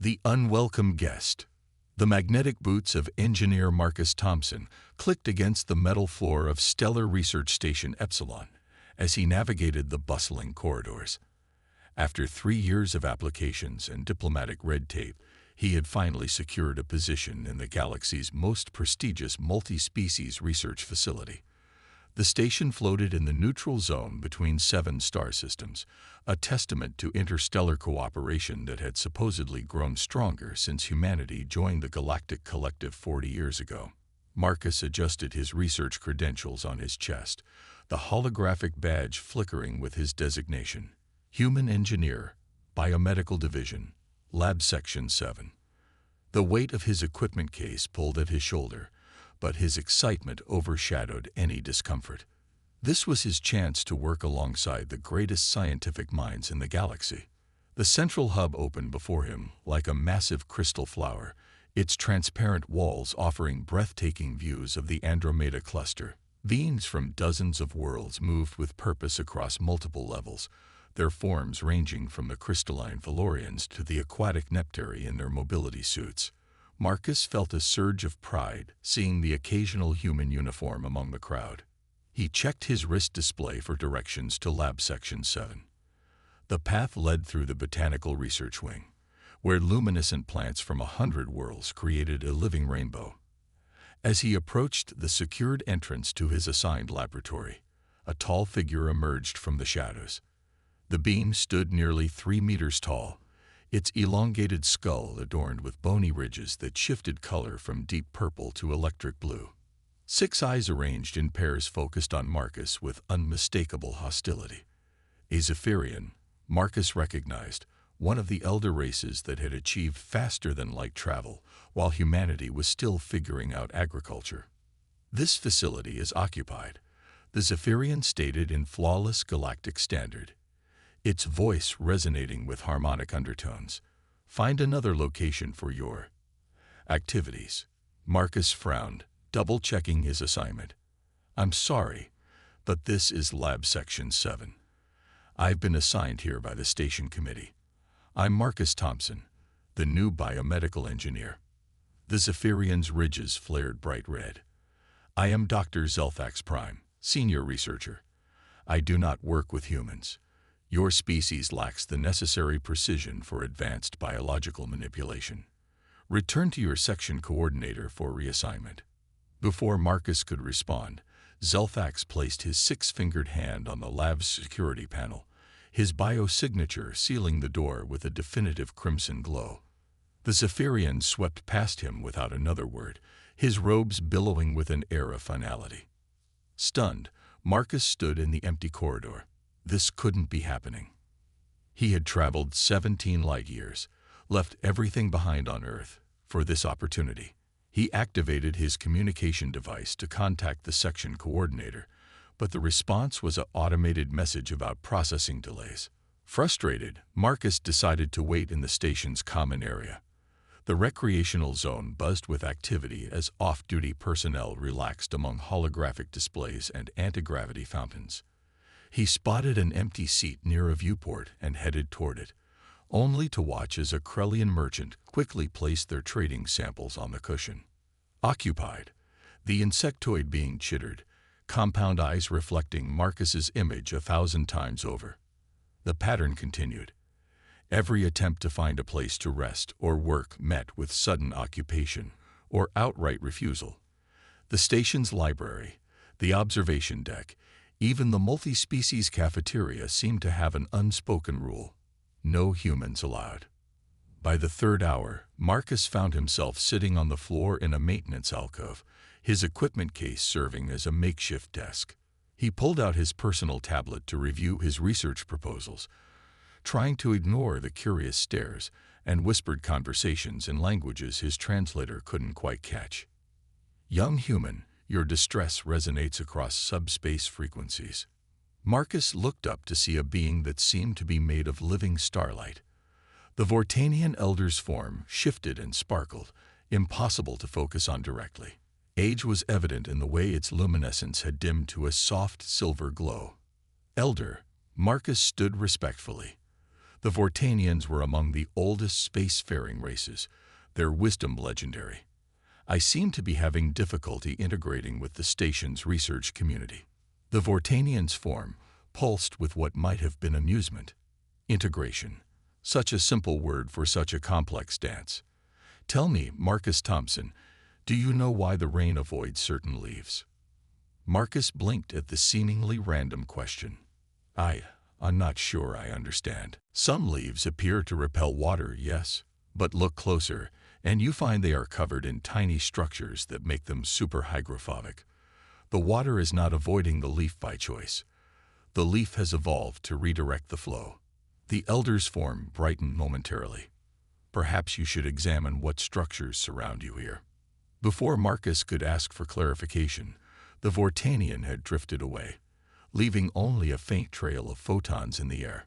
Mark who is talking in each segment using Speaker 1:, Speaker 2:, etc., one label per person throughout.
Speaker 1: The unwelcome guest. The magnetic boots of engineer Marcus Thompson clicked against the metal floor of Stellar Research Station Epsilon as he navigated the bustling corridors. After 3 years of applications and diplomatic red tape, he had finally secured a position in the galaxy's most prestigious multi-species research facility. The station floated in the neutral zone between 7 star systems, a testament to interstellar cooperation that had supposedly grown stronger since humanity joined the Galactic Collective 40 years ago. Marcus adjusted his research credentials on his chest, the holographic badge flickering with his designation. Human Engineer, Biomedical Division, Lab Section 7. The weight of his equipment case pulled at his shoulder, but his excitement overshadowed any discomfort. This was his chance to work alongside the greatest scientific minds in the galaxy. The central hub opened before him like a massive crystal flower, its transparent walls offering breathtaking views of the Andromeda cluster. Beings from dozens of worlds moved with purpose across multiple levels, their forms ranging from the crystalline Valorians to the aquatic Neptari in their mobility suits. Marcus felt a surge of pride seeing the occasional human uniform among the crowd. He checked his wrist display for directions to Lab Section 7. The path led through the Botanical Research Wing, where luminescent plants from 100 worlds created a living rainbow. As he approached the secured entrance to his assigned laboratory, a tall figure emerged from the shadows. The beam stood nearly 3 meters tall, its elongated skull adorned with bony ridges that shifted color from deep purple to electric blue. 6 eyes arranged in pairs focused on Marcus with unmistakable hostility. A Zephyrian, Marcus recognized, one of the elder races that had achieved faster-than-light travel while humanity was still figuring out agriculture. "This facility is occupied," the Zephyrian stated in flawless galactic standard, its voice resonating with harmonic undertones. "Find another location for your activities." Marcus frowned, double-checking his assignment. "I'm sorry, but this is Lab Section 7. I've been assigned here by the station committee. I'm Marcus Thompson, the new biomedical engineer." The Zephyrian's ridges flared bright red. "I am Dr. Zelfax Prime, senior researcher. I do not work with humans. Your species lacks the necessary precision for advanced biological manipulation. Return to your section coordinator for reassignment." Before Marcus could respond, Zelfax placed his 6-fingered hand on the lab's security panel, his biosignature sealing the door with a definitive crimson glow. The Zephyrian swept past him without another word, his robes billowing with an air of finality. Stunned, Marcus stood in the empty corridor. This couldn't be happening. He had traveled 17 light years, left everything behind on Earth for this opportunity. He activated his communication device to contact the section coordinator, but the response was an automated message about processing delays. Frustrated, Marcus decided to wait in the station's common area. The recreational zone buzzed with activity as off-duty personnel relaxed among holographic displays and anti-gravity fountains. He spotted an empty seat near a viewport and headed toward it, only to watch as a Krellian merchant quickly placed their trading samples on the cushion. Occupied, the insectoid being chittered, compound eyes reflecting Marcus's image 1,000 times over. The pattern continued. Every attempt to find a place to rest or work met with sudden occupation or outright refusal. The station's library, the observation deck, even the multi-species cafeteria seemed to have an unspoken rule: no humans allowed. By the 3rd hour, Marcus found himself sitting on the floor in a maintenance alcove, his equipment case serving as a makeshift desk. He pulled out his personal tablet to review his research proposals, trying to ignore the curious stares and whispered conversations in languages his translator couldn't quite catch. "Young human, your distress resonates across subspace frequencies." Marcus looked up to see a being that seemed to be made of living starlight. The Vortanian elder's form shifted and sparkled, impossible to focus on directly. Age was evident in the way its luminescence had dimmed to a soft silver glow. "Elder," Marcus stood respectfully. The Vortanians were among the oldest spacefaring races, their wisdom legendary. I seem to be having difficulty integrating with the station's research community. The Vortanians' form pulsed with what might have been amusement. Integration. Such a simple word for such a complex dance. Tell me, Marcus Thompson, do you know why the rain avoids certain leaves? Marcus blinked at the seemingly random question. I'm not sure I understand. Some leaves appear to repel water, yes, but look closer, and you find they are covered in tiny structures that make them super hydrophobic. The water is not avoiding the leaf by choice. The leaf has evolved to redirect the flow. The elder's form brightened momentarily. Perhaps you should examine what structures surround you here. Before Marcus could ask for clarification, the Vortanian had drifted away, leaving only a faint trail of photons in the air.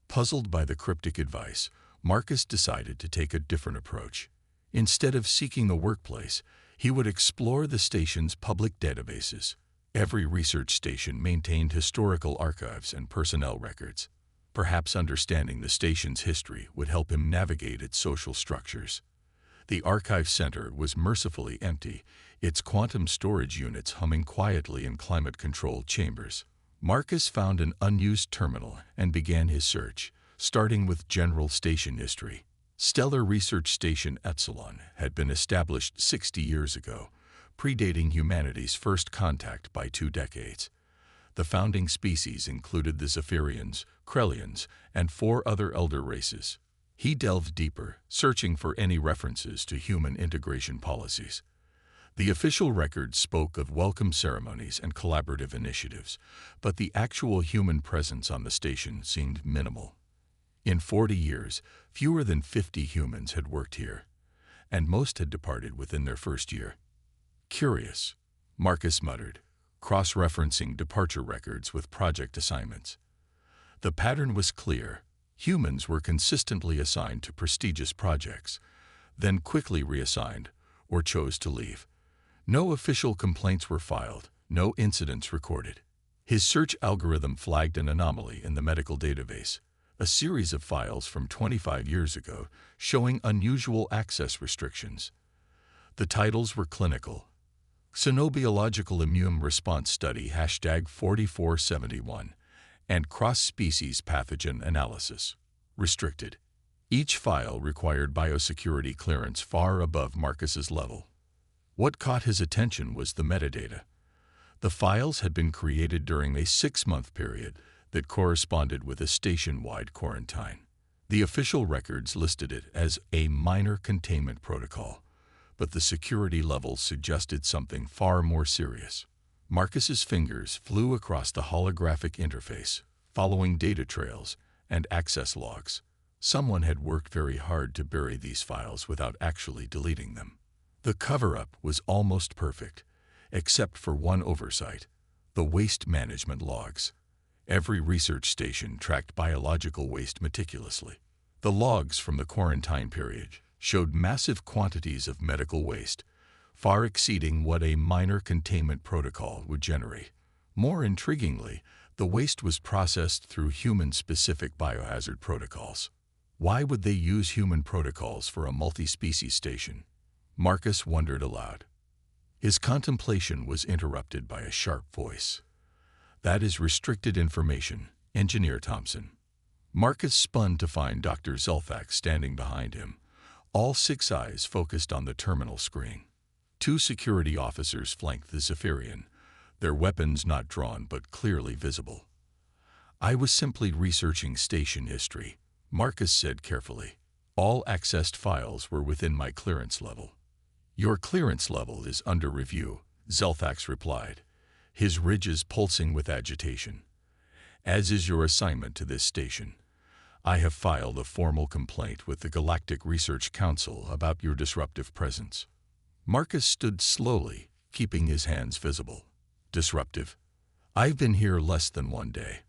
Speaker 1: Puzzled by the cryptic advice, Marcus decided to take a different approach. Instead of seeking the workplace, he would explore the station's public databases. Every research station maintained historical archives and personnel records. Perhaps understanding the station's history would help him navigate its social structures. The archive center was mercifully empty, its quantum storage units humming quietly in climate-controlled chambers. Marcus found an unused terminal and began his search, starting with general station history. Stellar Research Station Epsilon had been established 60 years ago, predating humanity's first contact by 2 decades. The founding species included the Zephyrians, Krellians, and 4 other elder races. He delved deeper, searching for any references to human integration policies. The official records spoke of welcome ceremonies and collaborative initiatives, but the actual human presence on the station seemed minimal. In 40 years, fewer than 50 humans had worked here, and most had departed within their first year. Curious, Marcus muttered, cross-referencing departure records with project assignments. The pattern was clear. Humans were consistently assigned to prestigious projects, then quickly reassigned or chose to leave. No official complaints were filed, no incidents recorded. His search algorithm flagged an anomaly in the medical database, a series of files from 25 years ago showing unusual access restrictions. The titles were clinical. Xenobiological Immune Response Study #4471 and Cross-Species Pathogen Analysis. Restricted. Each file required biosecurity clearance far above Marcus's level. What caught his attention was the metadata. The files had been created during a 6-month period that corresponded with a station-wide quarantine. The official records listed it as a minor containment protocol, but the security levels suggested something far more serious. Marcus's fingers flew across the holographic interface, following data trails and access logs. Someone had worked very hard to bury these files without actually deleting them. The cover-up was almost perfect, except for one oversight: the waste management logs. Every research station tracked biological waste meticulously. The logs from the quarantine period showed massive quantities of medical waste, far exceeding what a minor containment protocol would generate. More intriguingly, the waste was processed through human-specific biohazard protocols. Why would they use human protocols for a multi-species station? Marcus wondered aloud. His contemplation was interrupted by a sharp voice. "That is restricted information, Engineer Thompson." Marcus spun to find Dr. Zelfax standing behind him, all 6 eyes focused on the terminal screen. 2 security officers flanked the Zephyrian, their weapons not drawn but clearly visible. "I was simply researching station history," Marcus said carefully. "All accessed files were within my clearance level." "Your clearance level is under review," Zelfax replied, his ridges pulsing with agitation. "As is your assignment to this station. I have filed a formal complaint with the Galactic Research Council about your disruptive presence." Marcus stood slowly, keeping his hands visible. "Disruptive? I've been here less than 1 day.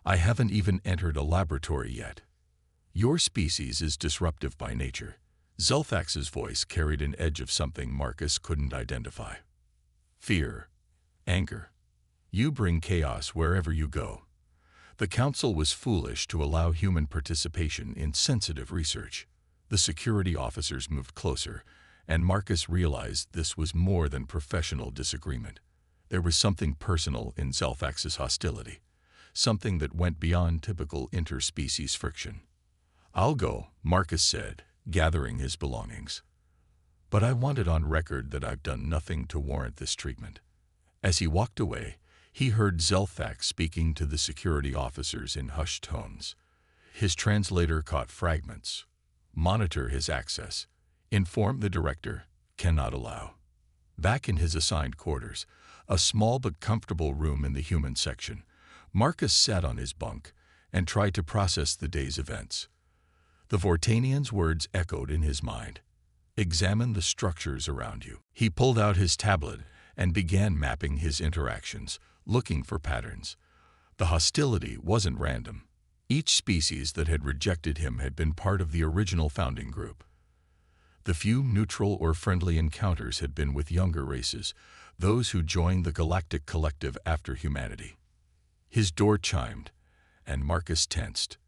Speaker 1: I haven't even entered a laboratory yet. Your species is disruptive by nature." Zelfax's voice carried an edge of something Marcus couldn't identify. "Fear. Anger. You bring chaos wherever you go. The council was foolish to allow human participation in sensitive research. The security officers moved closer, and Marcus realized this was more than professional disagreement. There was something personal in Zelfax's hostility, something that went beyond typical interspecies friction. "I'll go," Marcus said, gathering his belongings. "But I want it on record that I've done nothing to warrant this treatment." As he walked away, he heard Zelfax speaking to the security officers in hushed tones. His translator caught fragments. "Monitor his access. Inform the director. Cannot allow." Back in his assigned quarters, a small but comfortable room in the human section, Marcus sat on his bunk and tried to process the day's events. The Vortanian's words echoed in his mind. "Examine the structures around you." He pulled out his tablet and began mapping his interactions, looking for patterns. The hostility wasn't random. Each species that had rejected him had been part of the original founding group. The few neutral or friendly encounters had been with younger races, those who joined the Galactic Collective after humanity. His door chimed, and Marcus tensed.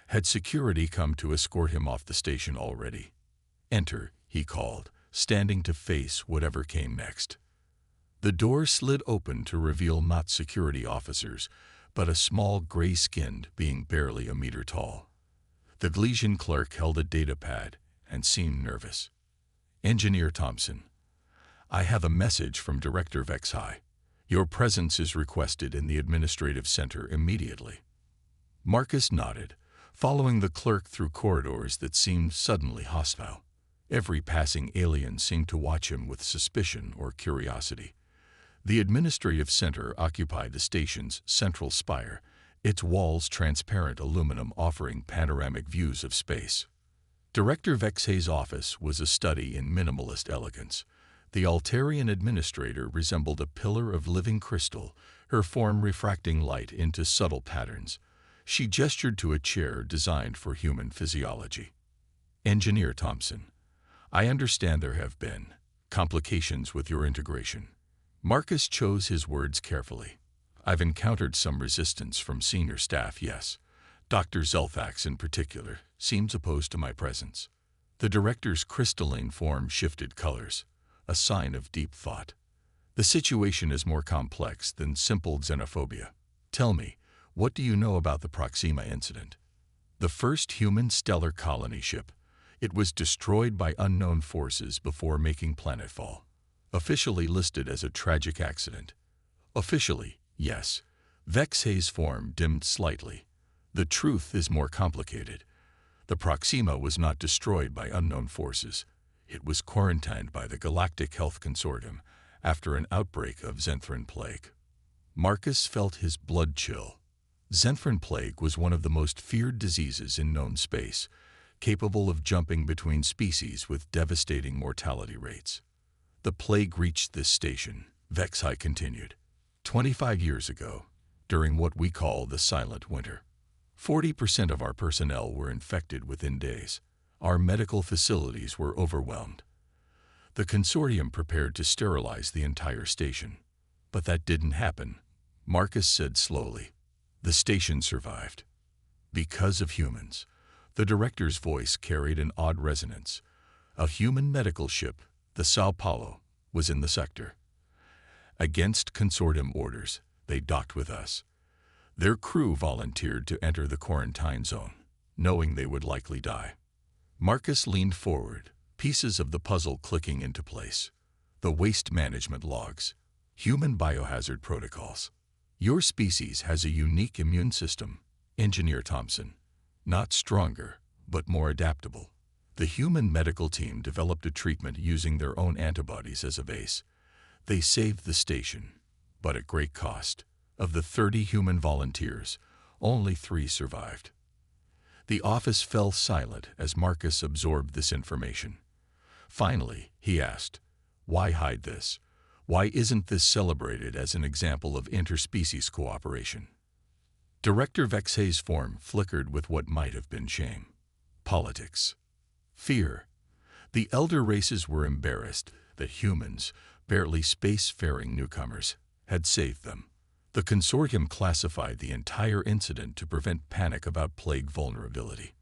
Speaker 1: Had security come to escort him off the station already? "Enter," he called, standing to face whatever came next. The door slid open to reveal not security officers, but a small gray-skinned being barely a meter tall. The Galician clerk held a data pad and seemed nervous. "Engineer Thompson, I have a message from Director Vexhai. Your presence is requested in the administrative center immediately." Marcus nodded, following the clerk through corridors that seemed suddenly hostile. Every passing alien seemed to watch him with suspicion or curiosity. The administrative center occupied the station's central spire, its walls transparent aluminum offering panoramic views of space. Director Vexhay's office was a study in minimalist elegance. The Altarian administrator resembled a pillar of living crystal, her form refracting light into subtle patterns. She gestured to a chair designed for human physiology. "Engineer Thompson, I understand there have been complications with your integration." Marcus chose his words carefully. "I've encountered some resistance from senior staff, yes. Dr. Zelfax in particular seems opposed to my presence." The director's crystalline form shifted colors, a sign of deep thought. "The situation is more complex than simple xenophobia. Tell me, what do you know about the Proxima incident?" "The first human stellar colony ship. It was destroyed by unknown forces before making planetfall. Officially listed as a tragic accident." "Officially, yes." Vexhay's form dimmed slightly. "The truth is more complicated. The Proxima was not destroyed by unknown forces. It was quarantined by the Galactic Health Consortium after an outbreak of Xenthran plague." Marcus felt his blood chill. Xenthran plague was one of the most feared diseases in known space, capable of jumping between species with devastating mortality rates. "The plague reached this station," Vexhai continued, 25 years ago, during what we call the Silent Winter. 40% of our personnel were infected within days. Our medical facilities were overwhelmed. The consortium prepared to sterilize the entire station. But that didn't happen," Marcus said slowly. "The station survived. Because of humans." The director's voice carried an odd resonance. "A human medical ship, the Sao Paulo, was in the sector. Against consortium orders, they docked with us. Their crew volunteered to enter the quarantine zone, knowing they would likely die." Marcus leaned forward, pieces of the puzzle clicking into place. The waste management logs, human biohazard protocols. "Your species has a unique immune system, Engineer Thompson. Not stronger, but more adaptable. The human medical team developed a treatment using their own antibodies as a base. They saved the station, but at great cost. Of the 30 human volunteers, only 3 survived." The office fell silent as Marcus absorbed this information. Finally, he asked, "Why hide this? Why isn't this celebrated as an example of interspecies cooperation?" Director Vexhay's form flickered with what might have been shame. "Politics. Fear." The elder races were embarrassed that humans, barely space-faring newcomers, had saved them. The consortium classified the entire incident to prevent panic about plague vulnerability.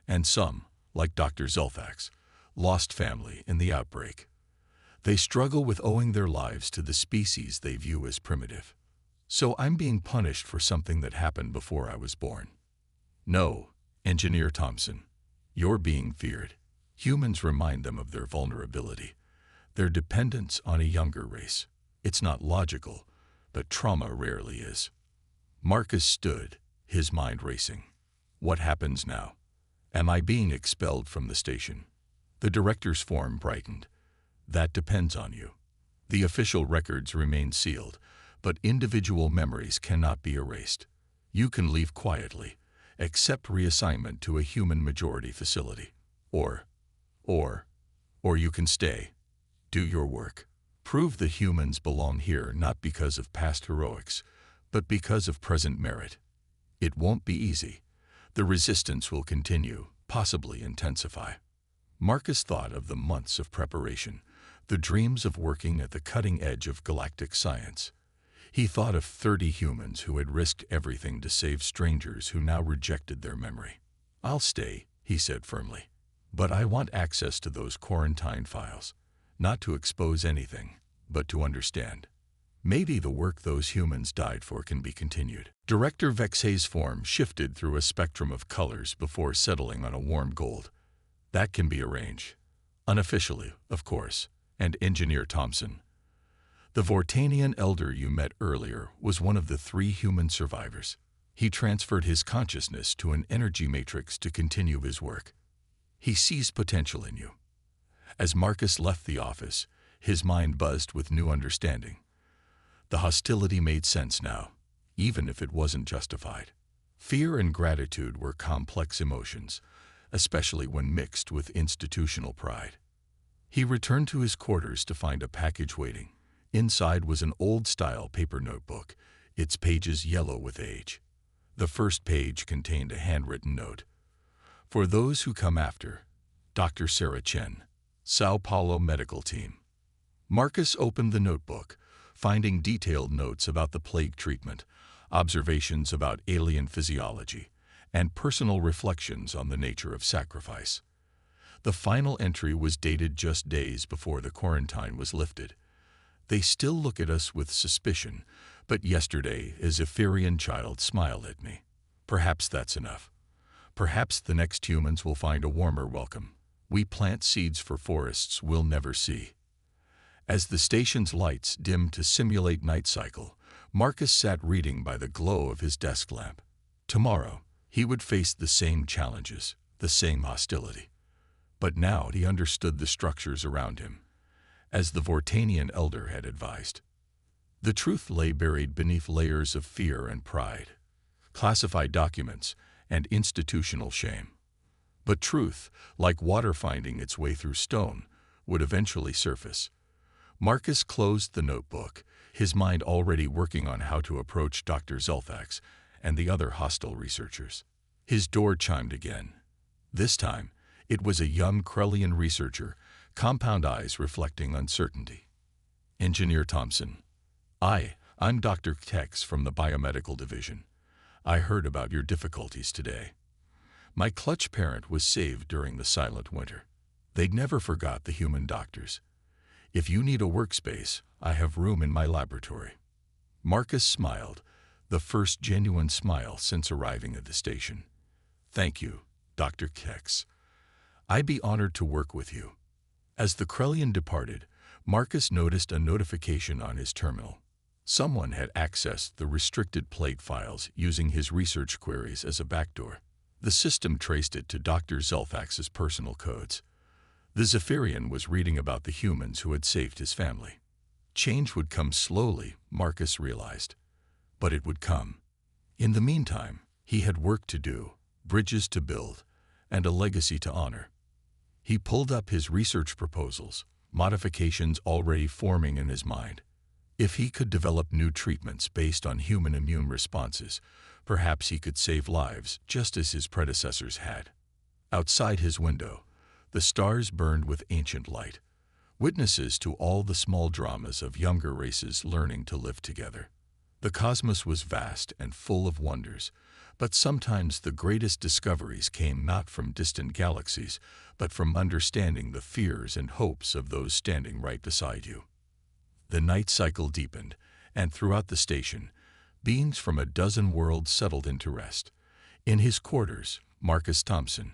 Speaker 1: And some, like Dr. Zelfax, lost family in the outbreak. They struggle with owing their lives to the species they view as primitive. So I'm being punished for something that happened before I was born. No, Engineer Thompson, you're being feared. Humans remind them of their vulnerability, their dependence on a younger race. It's not logical, but trauma rarely is. Marcus stood, his mind racing. What happens now? Am I being expelled from the station? The director's form brightened. That depends on you. The official records remain sealed, but individual memories cannot be erased. You can leave quietly, accept reassignment to a human majority facility. Or you can stay. Do your work. Prove the humans belong here not because of past heroics, but because of present merit. It won't be easy. The resistance will continue, possibly intensify. Marcus thought of the months of preparation, the dreams of working at the cutting edge of galactic science. He thought of 30 humans who had risked everything to save strangers who now rejected their memory. I'll stay, he said firmly. But I want access to those quarantine files, not to expose anything, but to understand. Maybe the work those humans died for can be continued. Director Vexay's form shifted through a spectrum of colors before settling on a warm gold. That can be arranged. Unofficially, of course. And Engineer Thompson. The Vortanian elder you met earlier was one of the 3 human survivors. He transferred his consciousness to an energy matrix to continue his work. He sees potential in you. As Marcus left the office, his mind buzzed with new understanding. The hostility made sense now, even if it wasn't justified. Fear and gratitude were complex emotions, especially when mixed with institutional pride. He returned to his quarters to find a package waiting. Inside was an old-style paper notebook, its pages yellow with age. The first page contained a handwritten note. For those who come after, Dr. Sarah Chen, Sao Paulo Medical Team. Marcus opened the notebook, finding detailed notes about the plague treatment, observations about alien physiology, and personal reflections on the nature of sacrifice. The final entry was dated just days before the quarantine was lifted. They still look at us with suspicion, but yesterday a Zephyrian child smiled at me. Perhaps that's enough. Perhaps the next humans will find a warmer welcome. We plant seeds for forests we'll never see. As the station's lights dimmed to simulate night cycle, Marcus sat reading by the glow of his desk lamp. Tomorrow, he would face the same challenges, the same hostility. But now he understood the structures around him, as the Vortanian elder had advised. The truth lay buried beneath layers of fear and pride, classified documents, and institutional shame. But truth, like water finding its way through stone, would eventually surface. Marcus closed the notebook, his mind already working on how to approach Dr. Zelfax and the other hostile researchers. His door chimed again. This time, it was a young Krellian researcher, compound eyes reflecting uncertainty. Engineer Thompson. I'm Dr. Tex from the Biomedical Division. I heard about your difficulties today. My clutch parent was saved during the silent winter. They'd never forgot the human doctors. If you need a workspace, I have room in my laboratory. Marcus smiled, the first genuine smile since arriving at the station. Thank you, Dr. Tex. I'd be honored to work with you. As the Krellian departed, Marcus noticed a notification on his terminal. Someone had accessed the restricted plague files using his research queries as a backdoor. The system traced it to Dr. Zelfax's personal codes. The Zephyrian was reading about the humans who had saved his family. Change would come slowly, Marcus realized. But it would come. In the meantime, he had work to do, bridges to build, and a legacy to honor. He pulled up his research proposals, modifications already forming in his mind. If he could develop new treatments based on human immune responses, perhaps he could save lives just as his predecessors had. Outside his window, the stars burned with ancient light, witnesses to all the small dramas of younger races learning to live together. The cosmos was vast and full of wonders, but sometimes the greatest discoveries came not from distant galaxies, but from understanding the fears and hopes of those standing right beside you. The night cycle deepened, and throughout the station, beings from a dozen worlds settled into rest. In his quarters, Marcus Thompson,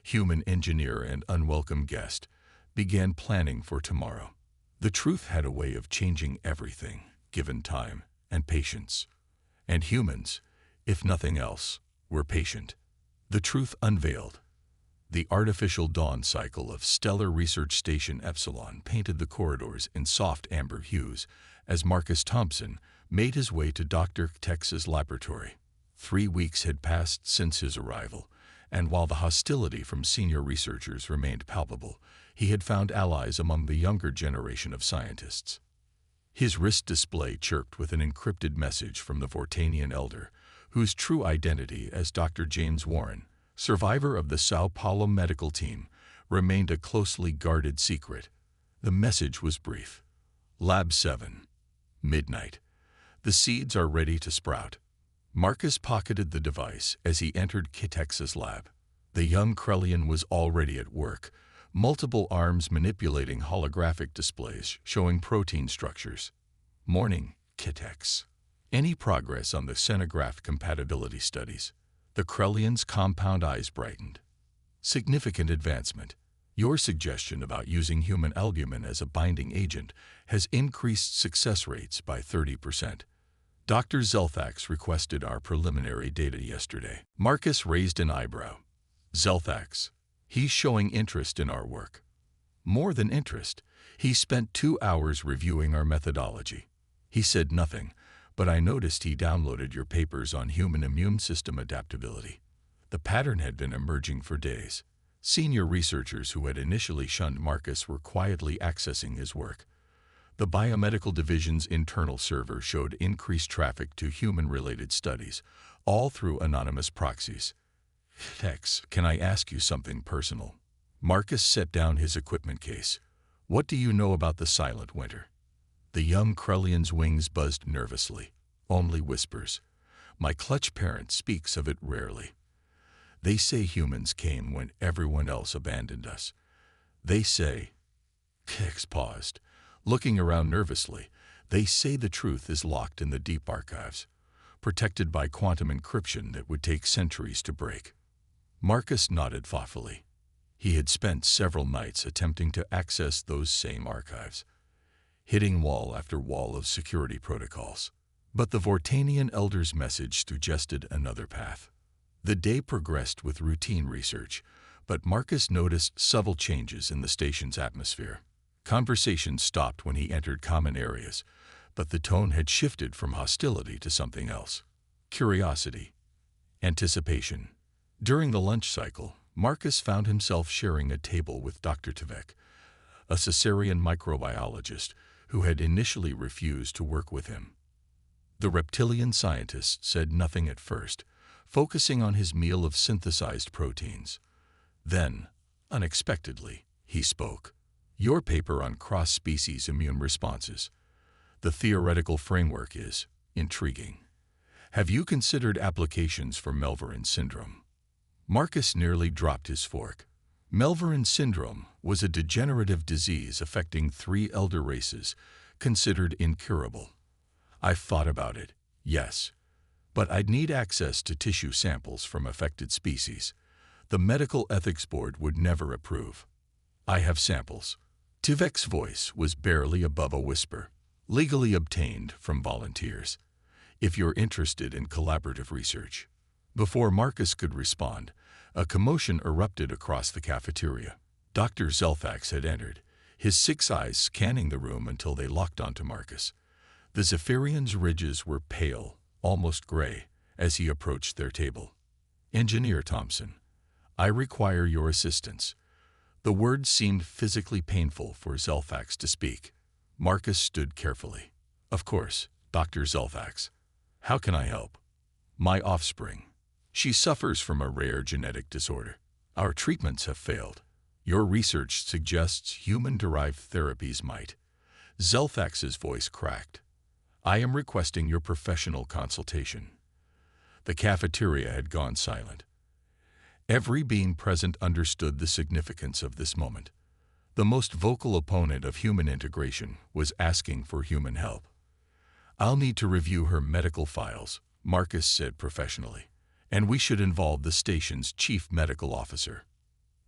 Speaker 1: human engineer and unwelcome guest, began planning for tomorrow. The truth had a way of changing everything, given time and patience. And humans, if nothing else, were patient. The truth unveiled. The artificial dawn cycle of Stellar Research Station Epsilon painted the corridors in soft amber hues as Marcus Thompson made his way to Dr. Tex's laboratory. 3 weeks had passed since his arrival, and while the hostility from senior researchers remained palpable, he had found allies among the younger generation of scientists. His wrist display chirped with an encrypted message from the Vortanian elder, whose true identity as Dr. James Warren, survivor of the Sao Paulo medical team, remained a closely guarded secret. The message was brief. Lab 7. Midnight. The seeds are ready to sprout. Marcus pocketed the device as he entered Kitex's lab. The young Krellian was already at work, multiple arms manipulating holographic displays showing protein structures. Morning, Kitex. Any progress on the xenograph compatibility studies? The Krellian's compound eyes brightened. Significant advancement. Your suggestion about using human albumin as a binding agent has increased success rates by 30%. Dr. Zelthax requested our preliminary data yesterday. Marcus raised an eyebrow. Zelthax. He's showing interest in our work. More than interest, he spent 2 hours reviewing our methodology. He said nothing, but I noticed he downloaded your papers on human immune system adaptability. The pattern had been emerging for days. Senior researchers who had initially shunned Marcus were quietly accessing his work. The biomedical division's internal server showed increased traffic to human-related studies, all through anonymous proxies. Tex, can I ask you something personal? Marcus set down his equipment case. What do you know about the Silent Winter? The young Krellian's wings buzzed nervously. Only whispers. My clutch parent speaks of it rarely. They say humans came when everyone else abandoned us. They say... Tex paused, looking around nervously. They say the truth is locked in the deep archives, protected by quantum encryption that would take centuries to break. Marcus nodded thoughtfully. He had spent several nights attempting to access those same archives, hitting wall after wall of security protocols. But the Vortanian elder's message suggested another path. The day progressed with routine research, but Marcus noticed subtle changes in the station's atmosphere. Conversations stopped when he entered common areas, but the tone had shifted from hostility to something else. Curiosity. Anticipation. During the lunch cycle, Marcus found himself sharing a table with Dr. Tvek, a Caesarean microbiologist who had initially refused to work with him. The reptilian scientist said nothing at first, focusing on his meal of synthesized proteins. Then, unexpectedly, he spoke. Your paper on cross-species immune responses. The theoretical framework is intriguing. Have you considered applications for Melverin syndrome? Marcus nearly dropped his fork. Melverin syndrome was a degenerative disease affecting 3 elder races, considered incurable. I've thought about it, yes. But I'd need access to tissue samples from affected species. The Medical Ethics Board would never approve. I have samples. Tvek's voice was barely above a whisper. Legally obtained from volunteers. If you're interested in collaborative research. Before Marcus could respond, a commotion erupted across the cafeteria. Dr. Zelthax had entered, his 6 eyes scanning the room until they locked onto Marcus. The Zephyrian's ridges were pale, almost gray, as he approached their table. Engineer Thompson, I require your assistance. The words seemed physically painful for Zelthax to speak. Marcus stood carefully. Of course, Dr. Zelthax. How can I help? My offspring. She suffers from a rare genetic disorder. Our treatments have failed. Your research suggests human-derived therapies might. Zelthax's voice cracked. I am requesting your professional consultation." The cafeteria had gone silent. Every being present understood the significance of this moment. The most vocal opponent of human integration was asking for human help. "I'll need to review her medical files," Marcus said professionally, "and we should involve the station's chief medical officer."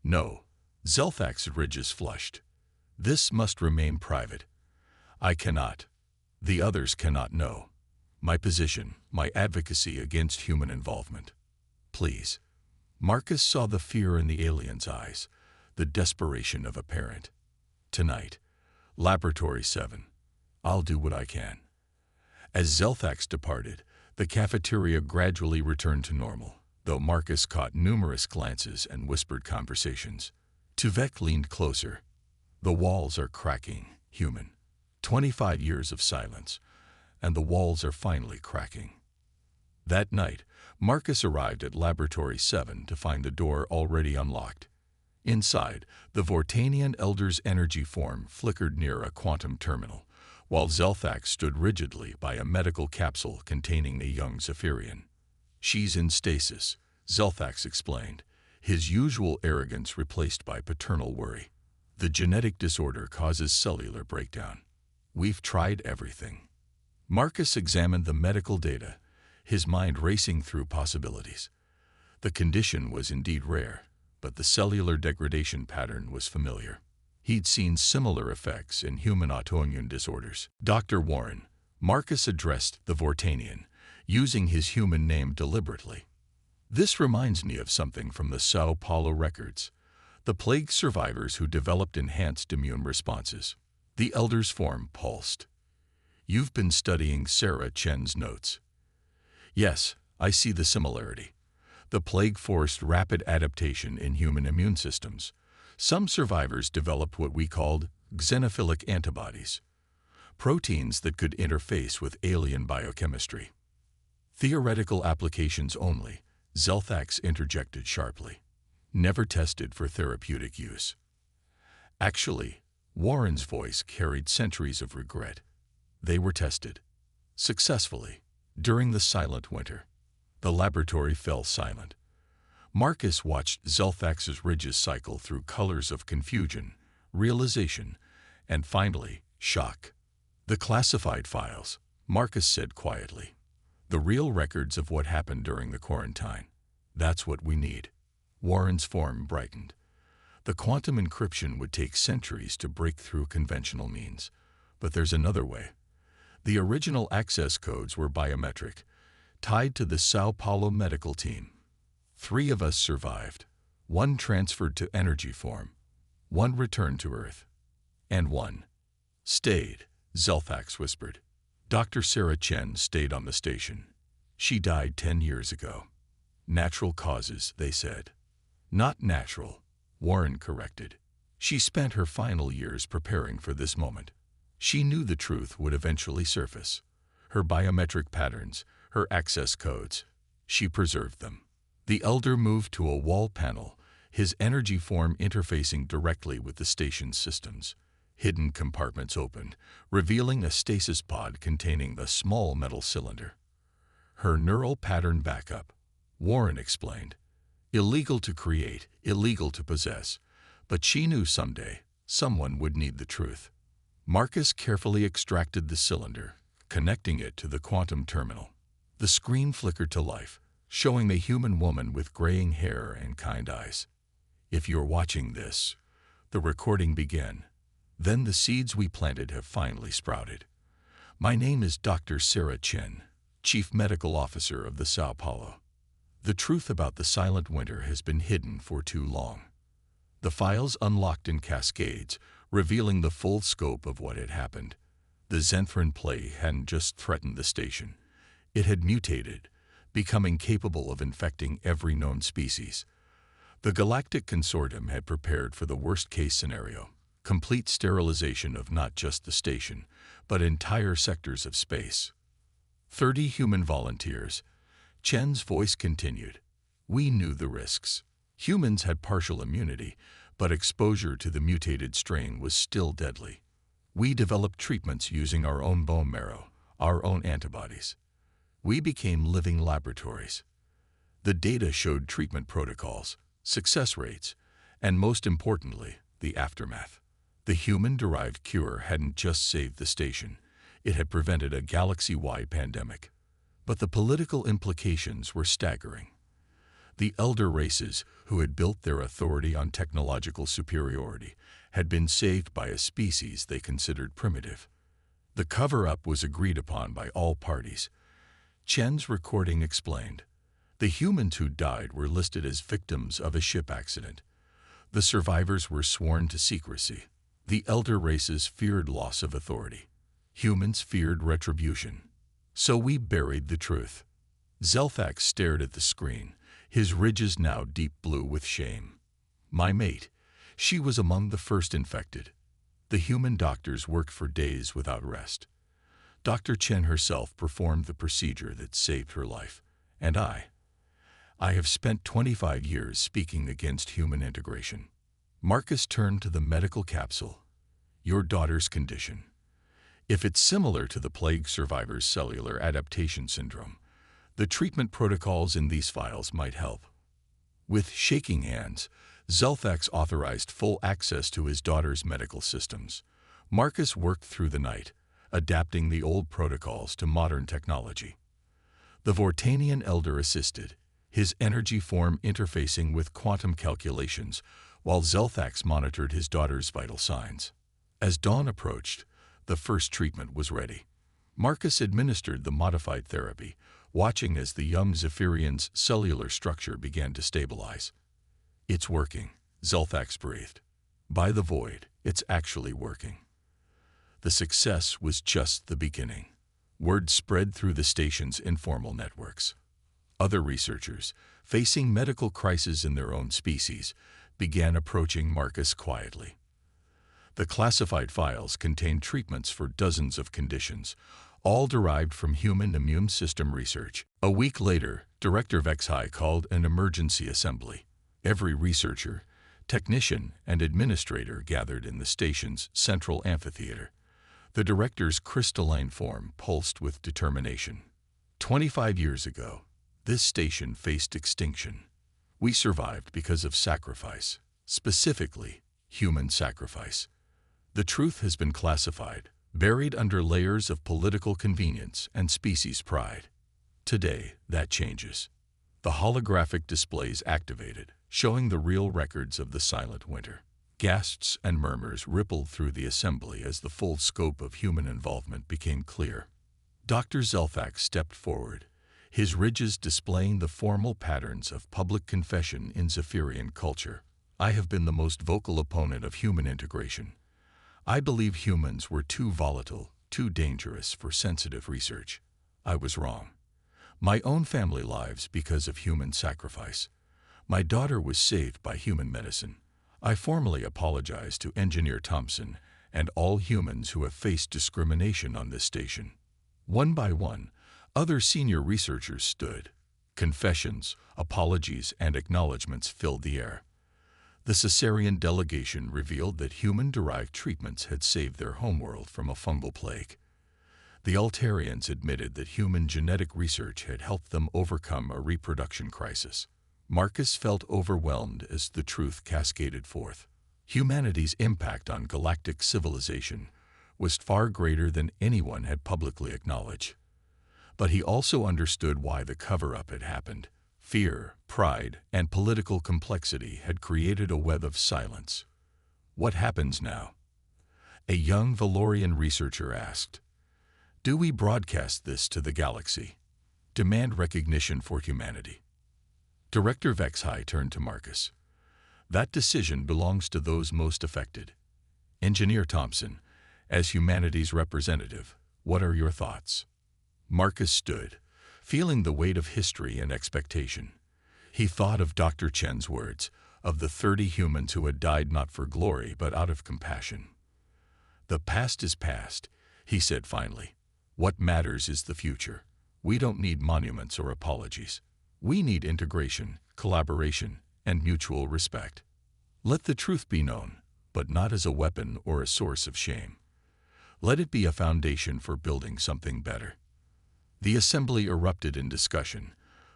Speaker 1: "No." Zelthak's ridges flushed. "This must remain private. I cannot. The others cannot know. My position, my advocacy against human involvement. Please." Marcus saw the fear in the alien's eyes, the desperation of a parent. "Tonight, Laboratory 7. I'll do what I can." As Zelthax departed, the cafeteria gradually returned to normal, though Marcus caught numerous glances and whispered conversations. Tuvek leaned closer. "The walls are cracking, human. 25 years of silence, and the walls are finally cracking." That night, Marcus arrived at Laboratory 7 to find the door already unlocked. Inside, the Vortanian Elder's energy form flickered near a quantum terminal, while Zelthax stood rigidly by a medical capsule containing a young Zephyrian. "She's in stasis," Zelthax explained, his usual arrogance replaced by paternal worry. "The genetic disorder causes cellular breakdown. We've tried everything." Marcus examined the medical data, his mind racing through possibilities. The condition was indeed rare, but the cellular degradation pattern was familiar. He'd seen similar effects in human autoimmune disorders. "Dr. Warren," Marcus addressed the Vortanian, using his human name deliberately. "This reminds me of something from the Sao Paulo records, the plague survivors who developed enhanced immune responses." The Elder's form pulsed. "You've been studying Sarah Chen's notes." "Yes, I see the similarity. The plague forced rapid adaptation in human immune systems. Some survivors developed what we called xenophilic antibodies, proteins that could interface with alien biochemistry." "Theoretical applications only," Zelthax interjected sharply. "Never tested for therapeutic use." Actually, Warren's voice carried centuries of regret. They were tested. Successfully. During the silent winter. The laboratory fell silent. Marcus watched Zelthax's ridges cycle through colors of confusion, realization, and finally, shock. "The classified files," Marcus said quietly. "The real records of what happened during the quarantine. That's what we need." Warren's form brightened. "The quantum encryption would take centuries to break through conventional means. But there's another way. The original access codes were biometric, tied to the Sao Paulo medical team. 3 of us survived. 1 transferred to energy form. 1 returned to Earth. And 1 stayed," Zelthax whispered. "Dr. Sarah Chen stayed on the station. She died 10 years ago. Natural causes, they said." "Not natural," Warren corrected. "She spent her final years preparing for this moment. She knew the truth would eventually surface. Her biometric patterns, her access codes. She preserved them." The Elder moved to a wall panel, his energy form interfacing directly with the station's systems. Hidden compartments opened, revealing a stasis pod containing a small metal cylinder. "Her neural pattern backup," Warren explained. "Illegal to create, illegal to possess. But she knew someday someone would need the truth." Marcus carefully extracted the cylinder, connecting it to the quantum terminal. The screen flickered to life, showing the human woman with graying hair and kind eyes. "If you're watching this," the recording began, "then the seeds we planted have finally sprouted. My name is Dr. Sarah Chen, Chief Medical Officer of the Sao Paulo. The truth about the silent winter has been hidden for too long." The files unlocked in cascades, revealing the full scope of what had happened. The Zenthran plague hadn't just threatened the station. It had mutated, becoming capable of infecting every known species. The Galactic Consortium had prepared for the worst-case scenario, complete sterilization of not just the station, but entire sectors of space. 30 human volunteers. Chen's voice continued. "We knew the risks. Humans had partial immunity, but exposure to the mutated strain was still deadly. We developed treatments using our own bone marrow, our own antibodies. We became living laboratories. The data showed treatment protocols, success rates, and most importantly, the aftermath. The human-derived cure hadn't just saved the station, it had prevented a galaxy-wide pandemic. But the political implications were staggering. The elder races, who had built their authority on technological superiority, had been saved by a species they considered primitive. The cover-up was agreed upon by all parties. Chen's recording explained. The humans who died were listed as victims of a ship accident. The survivors were sworn to secrecy. The elder races feared loss of authority. Humans feared retribution. So we buried the truth. Zelthax stared at the screen, his ridges now deep blue with shame. My mate, she was among the first infected. The human doctors worked for days without rest. Dr. Chen herself performed the procedure that saved her life. And I have spent 25 years speaking against human integration. Marcus turned to the medical capsule. Your daughter's condition. If it's similar to the plague survivor's cellular adaptation syndrome, the treatment protocols in these files might help. With shaking hands, Zelthax authorized full access to his daughter's medical systems. Marcus worked through the night, adapting the old protocols to modern technology. The Vortanian elder assisted, his energy form interfacing with quantum calculations, while Zelthax monitored his daughter's vital signs. As dawn approached, the first treatment was ready. Marcus administered the modified therapy, watching as the young Zephyrian's cellular structure began to stabilize. It's working, Zelthax breathed. By the void, it's actually working. The success was just the beginning. Word spread through the station's informal networks. Other researchers, facing medical crises in their own species, began approaching Marcus quietly. The classified files contained treatments for dozens of conditions, all derived from human immune system research. A week later, Director Vexhai called an emergency assembly. Every researcher, technician, and administrator gathered in the station's central amphitheater. The director's crystalline form pulsed with determination. 25 years ago, this station faced extinction. We survived because of sacrifice, specifically human sacrifice. The truth has been classified, buried under layers of political convenience and species pride. Today, that changes. The holographic displays activated, showing the real records of the silent winter. Gasps and murmurs rippled through the assembly as the full scope of human involvement became clear. Dr. Zelthax stepped forward, his ridges displaying the formal patterns of public confession in Zephyrian culture. I have been the most vocal opponent of human integration. I believe humans were too volatile, too dangerous for sensitive research. I was wrong. My own family lives because of human sacrifice. My daughter was saved by human medicine. I formally apologize to Engineer Thompson and all humans who have faced discrimination on this station. One by one, other senior researchers stood. Confessions, apologies, and acknowledgments filled the air. The Caesarean delegation revealed that human-derived treatments had saved their homeworld from a fungal plague. The Altarians admitted that human genetic research had helped them overcome a reproduction crisis. Marcus felt overwhelmed as the truth cascaded forth. Humanity's impact on galactic civilization was far greater than anyone had publicly acknowledged. But he also understood why the cover-up had happened. Fear, pride, and political complexity had created a web of silence. What happens now? A young Valorian researcher asked. Do we broadcast this to the galaxy? Demand recognition for humanity? Director Vexhai turned to Marcus. That decision belongs to those most affected. Engineer Thompson, as humanity's representative, what are your thoughts? Marcus stood, feeling the weight of history and expectation. He thought of Dr. Chen's words, of the 30 humans who had died not for glory but out of compassion. The past is past, he said finally. What matters is the future. We don't need monuments or apologies. We need integration, collaboration, and mutual respect. Let the truth be known, but not as a weapon or a source of shame. Let it be a foundation for building something better. The assembly erupted in discussion,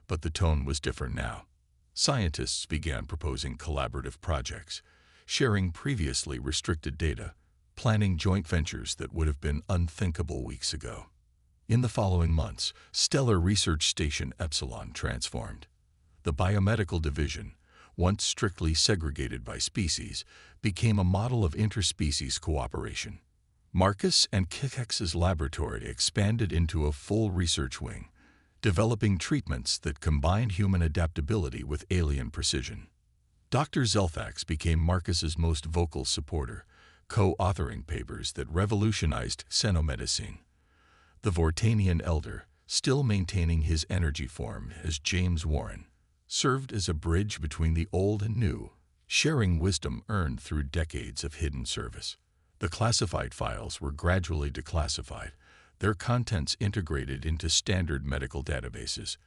Speaker 1: but the tone was different now. Scientists began proposing collaborative projects, sharing previously restricted data, planning joint ventures that would have been unthinkable weeks ago. In the following months, Stellar Research Station Epsilon transformed. The biomedical division, once strictly segregated by species, became a model of interspecies cooperation. Marcus and Kikex's laboratory expanded into a full research wing, developing treatments that combined human adaptability with alien precision. Dr. Zelthax became Marcus's most vocal supporter, co-authoring papers that revolutionized xenomedicine. The Vortanian elder, still maintaining his energy form as James Warren, served as a bridge between the old and new, sharing wisdom earned through decades of hidden service. The classified files were gradually declassified, their contents integrated into standard medical databases.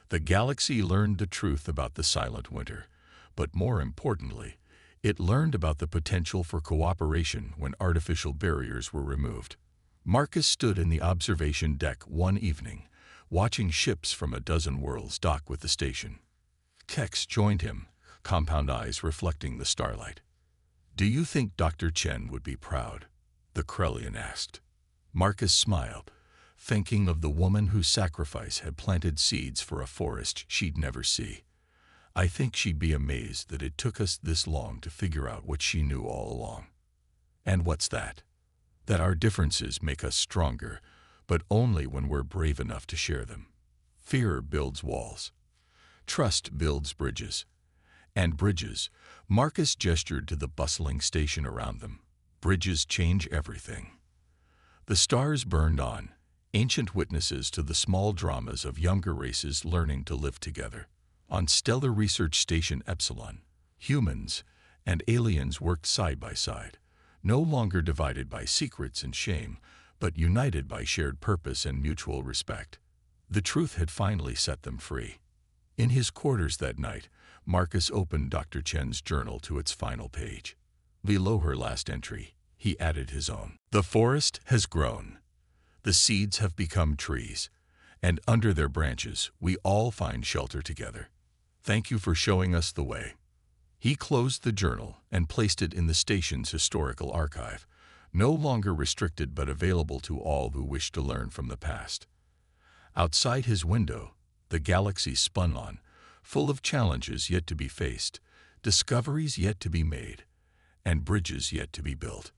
Speaker 1: The galaxy learned the truth about the Silent Winter, but more importantly, it learned about the potential for cooperation when artificial barriers were removed. Marcus stood in the observation deck one evening, watching ships from a dozen worlds dock with the station. Kex joined him, compound eyes reflecting the starlight. "Do you think Dr. Chen would be proud?" the Krellian asked. Marcus smiled, thinking of the woman whose sacrifice had planted seeds for a forest she'd never see. "I think she'd be amazed that it took us this long to figure out what she knew all along." "And what's that?" "That our differences make us stronger, but only when we're brave enough to share them. Fear builds walls. Trust builds bridges. And bridges," Marcus gestured to the bustling station around them, "bridges change everything." The stars burned on, ancient witnesses to the small dramas of younger races learning to live together. On Stellar Research Station Epsilon, humans and aliens worked side by side, no longer divided by secrets and shame, but united by shared purpose and mutual respect. The truth had finally set them free. In his quarters that night, Marcus opened Dr. Chen's journal to its final page. Below her last entry, he added his own. "The forest has grown. The seeds have become trees, and under their branches we all find shelter together. Thank you for showing us the way." He closed the journal and placed it in the station's historical archive, no longer restricted but available to all who wish to learn from the past. Outside his window, the galaxy spun on, full of challenges yet to be faced, discoveries yet to be made, and bridges yet to be built.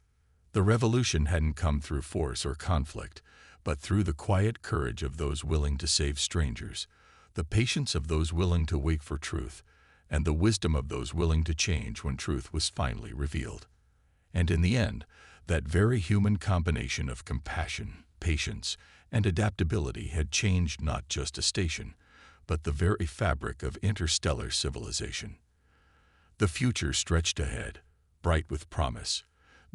Speaker 1: The revolution hadn't come through force or conflict, but through the quiet courage of those willing to save strangers, the patience of those willing to wait for truth, and the wisdom of those willing to change when truth was finally revealed. And in the end, that very human combination of compassion, patience, and adaptability had changed not just a station, but the very fabric of interstellar civilization. The future stretched ahead, bright with promise,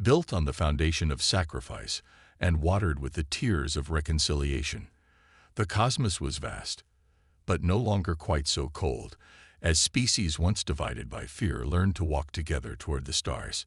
Speaker 1: built on the foundation of sacrifice and watered with the tears of reconciliation. The cosmos was vast, but no longer quite so cold, as species once divided by fear learned to walk together toward the stars.